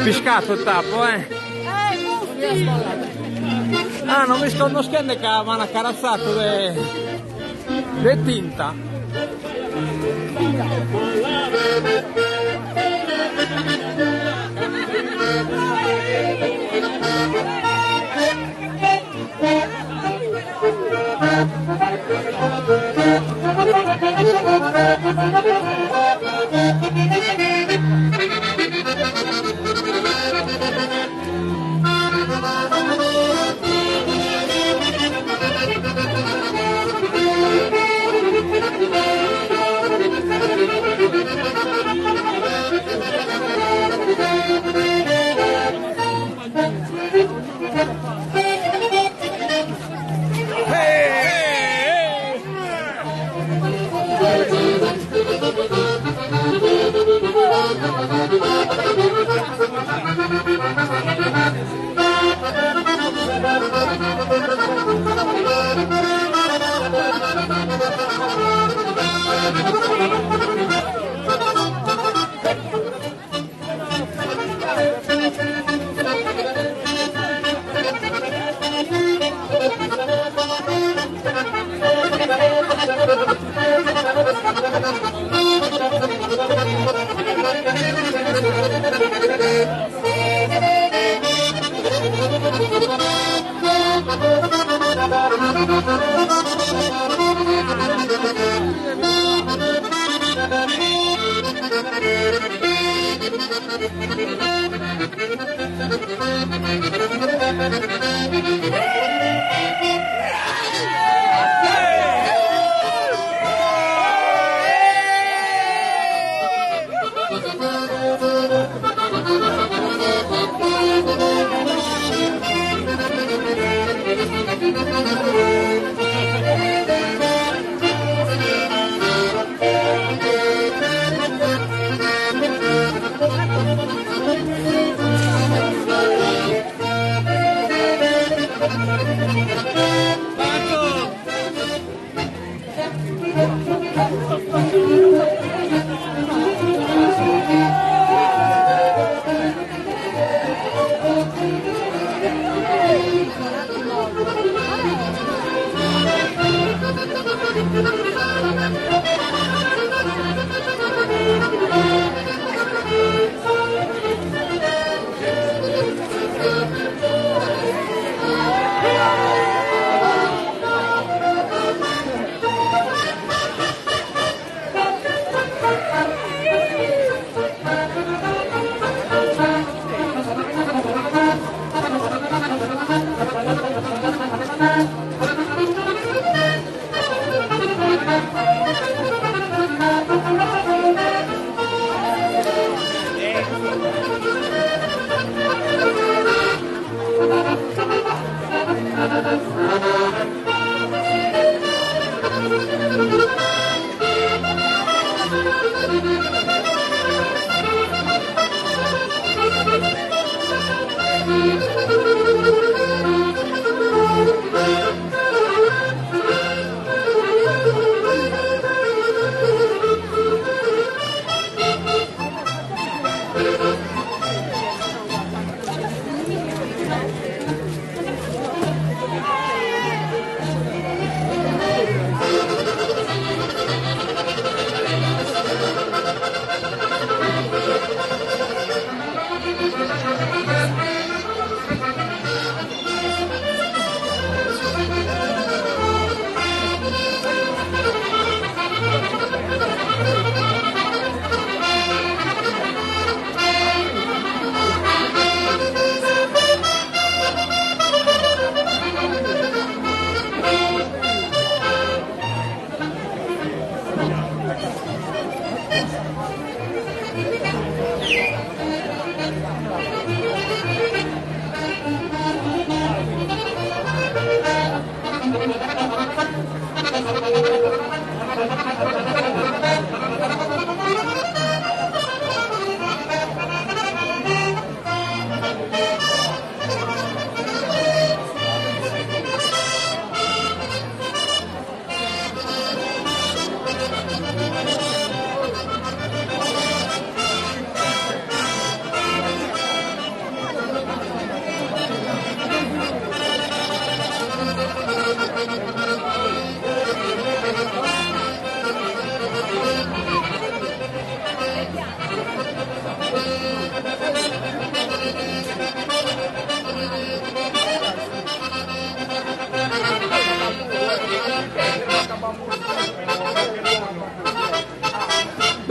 Piscato il tappo, Ah, non mi sto non scende che mi hanno carazzato de tinta.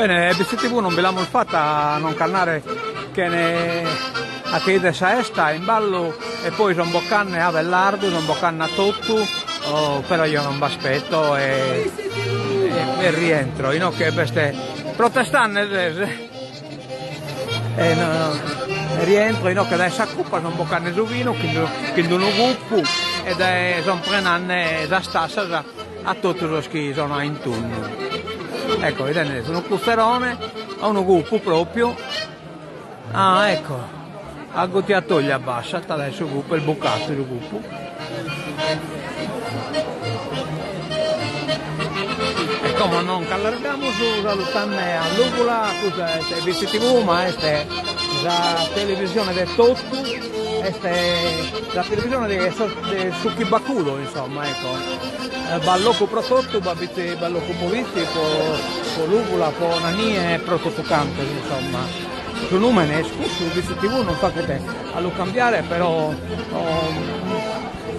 Bene, BCTV non vi l'amo fatta non cannare che ne a che ide sa esta in ballo e poi sono boccanne a Vellardo, sono boccanne a Tottu, però io non mi aspetto e rientro, che queste protestanti rientro che da essa cuppa sono boccanne su vino, che non gruppo ed sono prenanne da stassa a tutti los che sono in turno. Ecco, vedete, sono un custerone, ho un gruppo proprio. Ah, ecco, a gottiatoglia bassa, sta adesso il gruppo, il bucato del gruppo. E come non allargamo su salutane all'Ugula, questa è BCTV, ma questa è la televisione del Tottu, questa è la televisione del Succhibaculo, insomma, ecco. Balloco pro Tottu, balloco po visti, po l'Ugula, po Nanie, pro Tottu Canto, insomma. Su numene, su BCTV non fa che te a lo cambiare, però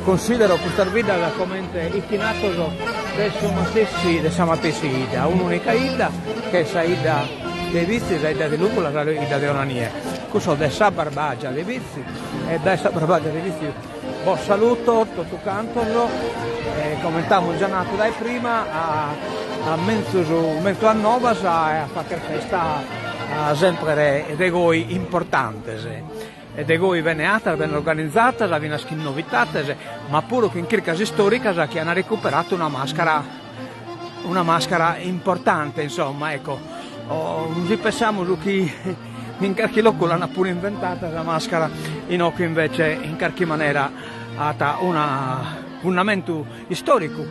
considero questa vita come inclinato de samatessi ida, un'unica ida che è ida dei vizi, la ida dell'Ugula, la ida di Onanie. Questo è sa barbagia dei vizi e da essa barbagia dei vizi. Buon saluto, Tottu Canto, commentiamo già nato dai prima a mezzo a Novas a fare festa sempre de goi importante e de goi veneata, ben organizzata, viene a novità, ma pure che in casi storica che hanno recuperato una maschera importante, insomma, ecco. Così pensiamo che in qualche loco l'hanno pure inventata la maschera, in che invece in qualche maniera ha un fondamento storico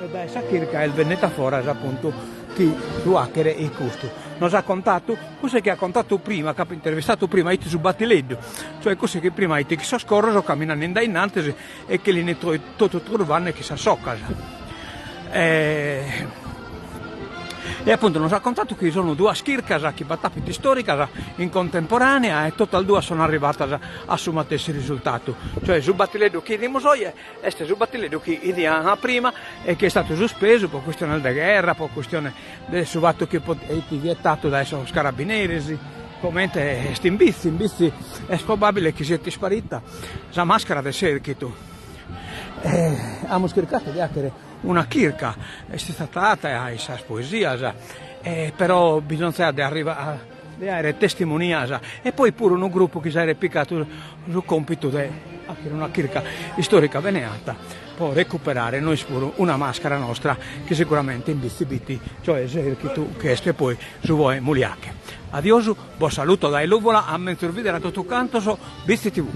e da essa kirka il veneta fuori appunto chi lo hacker e custo. Nos ha contato cos'è che ha contato prima, che ha intervistato prima i su Battiledo, cioè cos'è che prima i che si scorrono camminano in dainantes e che li ne tutto trovano che si soccasa. E appunto nos ha contato che sono due schircas che battapiti storica in contemporanea e tutte e due sono arrivate a su matessi risultato, cioè su Battiledo che di Mosoie e su Battiledo che idiana prima e che è stato sospeso per questione di guerra, per questione del suo fatto che è vietato da essere carabinieri, come in bizi è probabile che sia sparita la maschera del cerchito. Abbiamo cercato di hackere una kirka, è stata a essa poesia, però bisogna arrivare a dare testimonianza e poi pure un gruppo che si è repliccato sul compito di hackere una kirka storica veneata, può recuperare noi pure una maschera nostra che sicuramente in bisti, cioè esercito che è poi su voi muliache. Adiosu, buon saluto da Eluvola, a mentre video a Tottu Canto su BCTV.